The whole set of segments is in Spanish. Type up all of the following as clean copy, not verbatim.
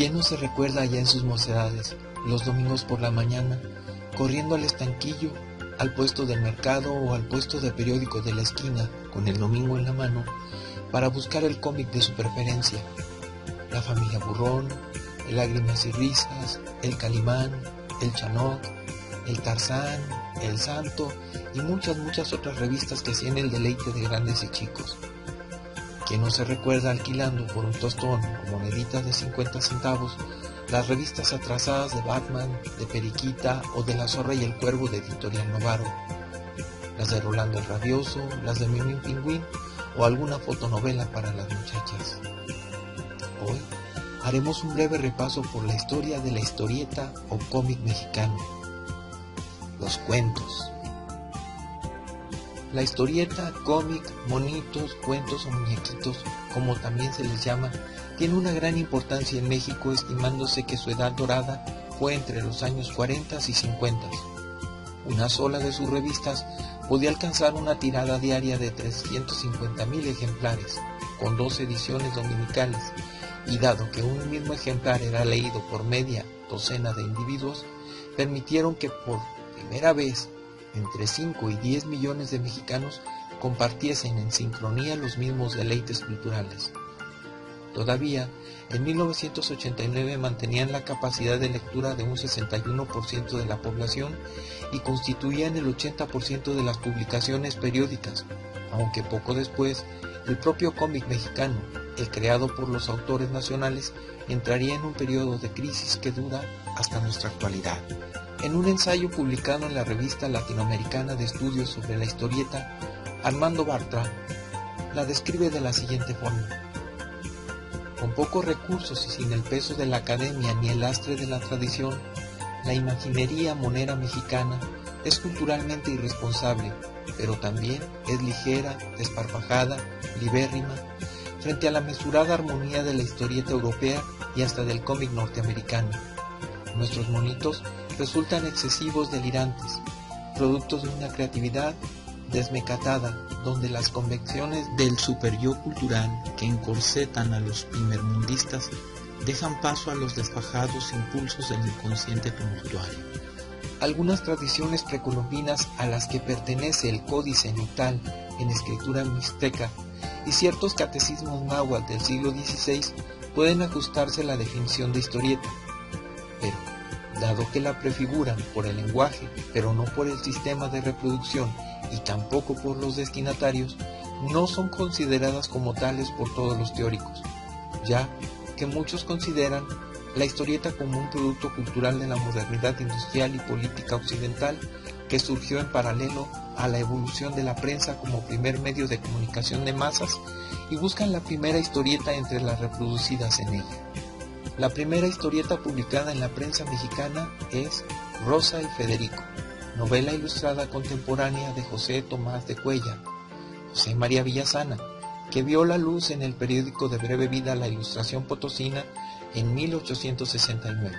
¿Quién no se recuerda ya en sus mocedades, los domingos por la mañana, corriendo al estanquillo, al puesto del mercado o al puesto de periódico de la esquina, con el domingo en la mano, para buscar el cómic de su preferencia? La familia Burrón, el Lágrimas y Risas, el Calimán, el Chanoc, el Tarzán, el Santo y muchas otras revistas que hacían el deleite de grandes y chicos. ¿Quién no se recuerda alquilando por un tostón o moneditas de 50 centavos las revistas atrasadas de Batman, de Periquita o de La Zorra y el Cuervo de Editorial Novaro? Las de Rolando el Rabioso, las de Mimín Pingüín o alguna fotonovela para las muchachas. Hoy haremos un breve repaso por la historia de la historieta o cómic mexicano. Los cuentos. La historieta, cómic, monitos, cuentos o muñequitos, como también se les llama, tiene una gran importancia en México, estimándose que su edad dorada fue entre los años 40 y 50. Una sola de sus revistas podía alcanzar una tirada diaria de 350,000 ejemplares, con 2 ediciones dominicales, y dado que un mismo ejemplar era leído por media docena de individuos, permitieron que por primera vez entre 5 y 10 millones de mexicanos compartiesen en sincronía los mismos deleites culturales. Todavía, en 1989 mantenían la capacidad de lectura de un 61% de la población y constituían el 80% de las publicaciones periódicas, aunque poco después el propio cómic mexicano, el creado por los autores nacionales, entraría en un periodo de crisis que dura hasta nuestra actualidad. En un ensayo publicado en la Revista Latinoamericana de Estudios sobre la Historieta, Armando Bartra la describe de la siguiente forma: con pocos recursos y sin el peso de la academia ni el lastre de la tradición, la imaginería monera mexicana es culturalmente irresponsable, pero también es ligera, desparpajada, libérrima, frente a la mesurada armonía de la historieta europea y hasta del cómic norteamericano. Nuestros monitos resultan excesivos, delirantes, productos de una creatividad desmecatada, donde las convenciones del superyo cultural que encorsetan a los primermundistas dejan paso a los desfajados impulsos del inconsciente tumultuario. Algunas tradiciones precolombinas a las que pertenece el Códice Nutal en escritura mixteca y ciertos catecismos náhuatl del siglo XVI pueden ajustarse a la definición de historieta, pero dado que la prefiguran por el lenguaje, pero no por el sistema de reproducción y tampoco por los destinatarios, no son consideradas como tales por todos los teóricos, ya que muchos consideran la historieta como un producto cultural de la modernidad industrial y política occidental que surgió en paralelo a la evolución de la prensa como primer medio de comunicación de masas y buscan la primera historieta entre las reproducidas en ella. La primera historieta publicada en la prensa mexicana es Rosa y Federico, novela ilustrada contemporánea de José Tomás de Cuéllar, José María Villasana, que vio la luz en el periódico de breve vida La Ilustración Potosina en 1869.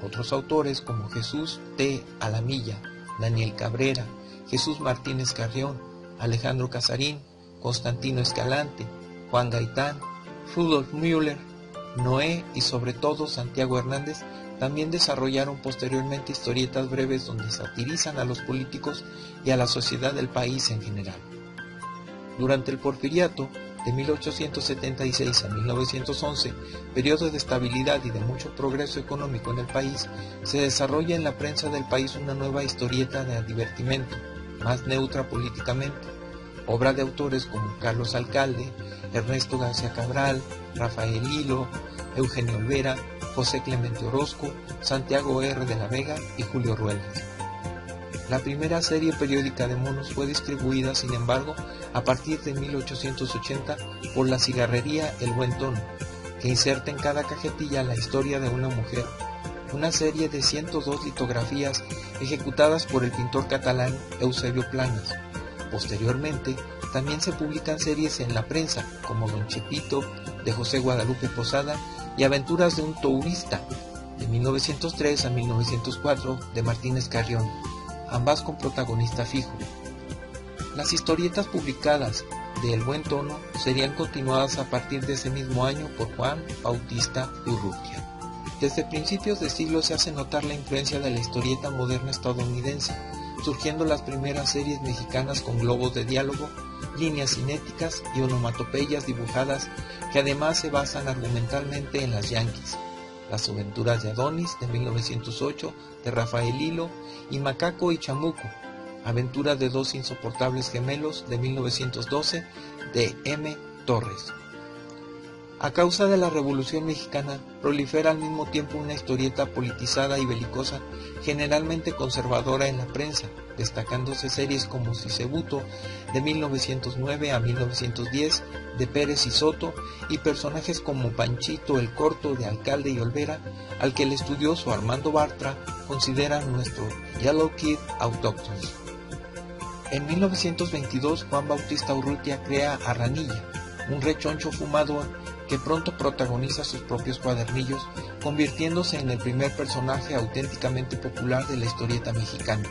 Otros autores como Jesús T. Alamilla, Daniel Cabrera, Jesús Martínez Carrión, Alejandro Casarín, Constantino Escalante, Juan Gaitán, Rudolf Müller, Noé y sobre todo Santiago Hernández también desarrollaron posteriormente historietas breves donde satirizan a los políticos y a la sociedad del país en general. Durante el Porfiriato, de 1876 a 1911, periodo de estabilidad y de mucho progreso económico en el país, se desarrolla en la prensa del país una nueva historieta de divertimento, más neutra políticamente, obra de autores como Carlos Alcalde, Ernesto García Cabral, Rafael Hilo, Eugenio Olvera, José Clemente Orozco, Santiago R. de la Vega y Julio Ruelas. La primera serie periódica de monos fue distribuida, sin embargo, a partir de 1880 por la cigarrería El Buen Tono, que inserta en cada cajetilla la historia de una mujer, una serie de 102 litografías ejecutadas por el pintor catalán Eusebio Planas. Posteriormente, también se publican series en la prensa, como Don Chepito, de José Guadalupe Posada, y Aventuras de un Tourista, de 1903 a 1904, de Martínez Carrión, ambas con protagonista fijo. Las historietas publicadas de El Buen Tono serían continuadas a partir de ese mismo año por Juan Bautista Urrutia. Desde principios de siglo se hace notar la influencia de la historieta moderna estadounidense, surgiendo las primeras series mexicanas con globos de diálogo, líneas cinéticas y onomatopeyas dibujadas que además se basan argumentalmente en las Yankees. Las aventuras de Adonis de 1908 de Rafael Hilo y Macaco y Chamuco, aventuras de dos insoportables gemelos de 1912 de M. Torres. A causa de la Revolución Mexicana, prolifera al mismo tiempo una historieta politizada y belicosa, generalmente conservadora en la prensa, destacándose series como Sisebuto, de 1909 a 1910, de Pérez y Soto, y personajes como Panchito el Corto de Alcalde y Olvera, al que el estudioso Armando Bartra considera nuestro Yellow Kid autóctono. En 1922, Juan Bautista Urrutia crea a Ranilla, un rechoncho fumador que pronto protagoniza sus propios cuadernillos, convirtiéndose en el primer personaje auténticamente popular de la historieta mexicana.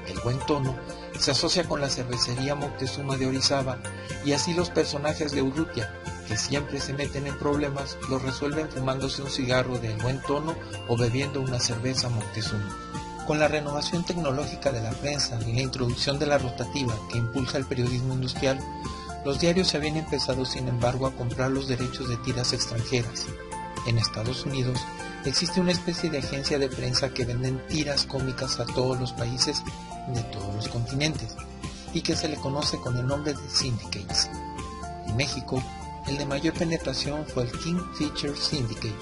El buen tono se asocia con la cervecería Moctezuma de Orizaba, y así los personajes de Urrutia, que siempre se meten en problemas, los resuelven fumándose un cigarro de buen tono o bebiendo una cerveza Moctezuma. Con la renovación tecnológica de la prensa y la introducción de la rotativa que impulsa el periodismo industrial, los diarios se habían empezado, sin embargo, a comprar los derechos de tiras extranjeras. En Estados Unidos existe una especie de agencia de prensa que venden tiras cómicas a todos los países de todos los continentes y que se le conoce con el nombre de syndicates. En México, el de mayor penetración fue el King Feature Syndicate,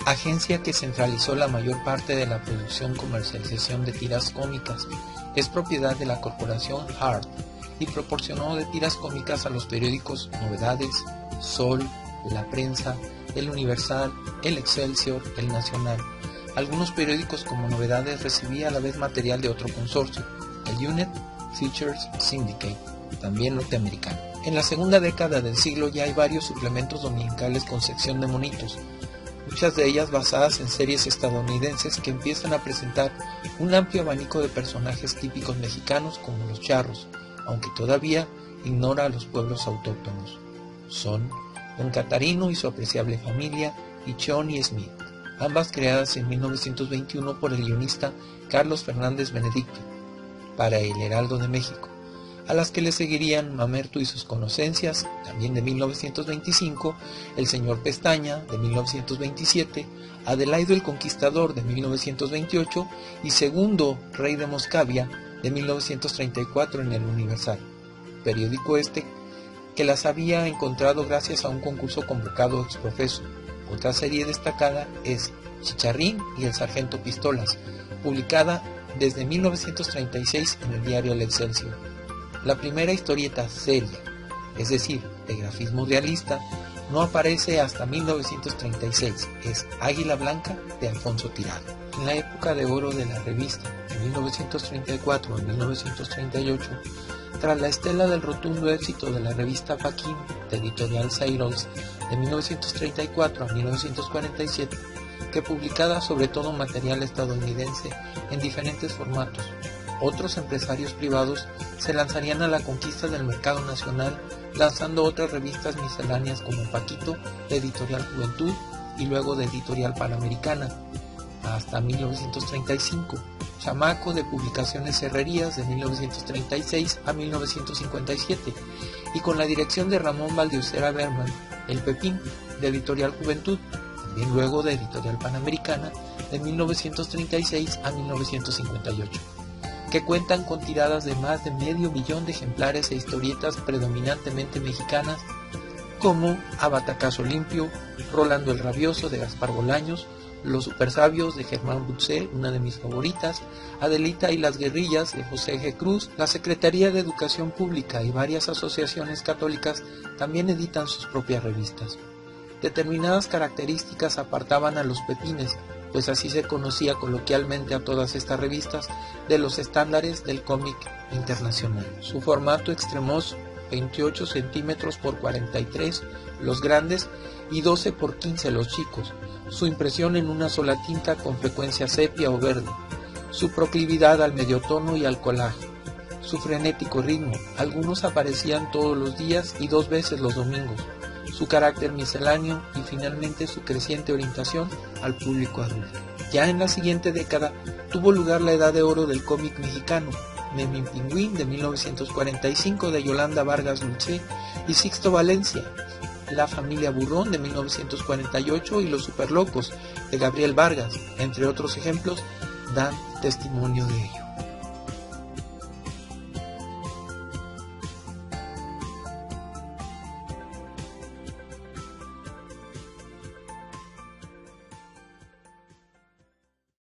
agencia que centralizó la mayor parte de la producción y comercialización de tiras cómicas. Es propiedad de la corporación Hart y proporcionó de tiras cómicas a los periódicos Novedades, Sol, La Prensa, El Universal, El Excelsior, El Nacional. Algunos periódicos como Novedades recibía a la vez material de otro consorcio, el United Features Syndicate, también norteamericano. En la segunda década del siglo ya hay varios suplementos dominicales con sección de monitos, muchas de ellas basadas en series estadounidenses que empiezan a presentar un amplio abanico de personajes típicos mexicanos como los charros, aunque todavía ignora a los pueblos autóctonos. Son Don Catarino y su apreciable familia y Johnny Smith, ambas creadas en 1921 por el guionista Carlos Fernández Benedicto para El Heraldo de México, a las que le seguirían Mamerto y sus conocencias, también de 1925, El Señor Pestaña, de 1927, Adelaido el Conquistador, de 1928, y Segundo Rey de Moscavia, de 1934 en El Universal, periódico que las había encontrado gracias a un concurso convocado ex profeso. Otra serie destacada es Chicharrín y el Sargento Pistolas, publicada desde 1936 en el diario El Excelsior. La primera historieta seria, es decir, de grafismo realista, no aparece hasta 1936, es Águila Blanca de Alfonso Tirado. En la época de oro de la revista, de 1934 a 1938, tras la estela del rotundo éxito de la revista Paquín, de editorial Sairols, de 1934 a 1947, que publicaba sobre todo material estadounidense en diferentes formatos, otros empresarios privados se lanzarían a la conquista del mercado nacional, lanzando otras revistas misceláneas como Paquito, de Editorial Juventud, y luego de Editorial Panamericana, hasta 1935, Chamaco, de Publicaciones Herrerías, de 1936 a 1957, y con la dirección de Ramón Valdiosera Berman, El Pepín, de Editorial Juventud, también luego de Editorial Panamericana, de 1936 a 1958. Que cuentan con tiradas de más de 500,000 de ejemplares e historietas predominantemente mexicanas, como A Batacazo Limpio, Rolando el Rabioso de Gaspar Bolaños, Los Supersabios de Germán Butzel, una de mis favoritas, Adelita y las Guerrillas de José G. Cruz. La Secretaría de Educación Pública y varias asociaciones católicas también editan sus propias revistas. Determinadas características apartaban a los pepines, pues así se conocía coloquialmente a todas estas revistas, de los estándares del cómic internacional. Su formato extremoso, 28 centímetros por 43 los grandes y 12 por 15 los chicos, su impresión en una sola tinta con frecuencia sepia o verde, su proclividad al mediotono y al collage, su frenético ritmo, algunos aparecían todos los días y 2 veces los domingos, su carácter misceláneo y finalmente su creciente orientación al público adulto. Ya en la siguiente década tuvo lugar la edad de oro del cómic mexicano, Memín Pingüín de 1945 de Yolanda Vargas Dulce y Sixto Valencia, La familia Burrón de 1948 y Los Superlocos de Gabriel Vargas, entre otros ejemplos, dan testimonio de ello.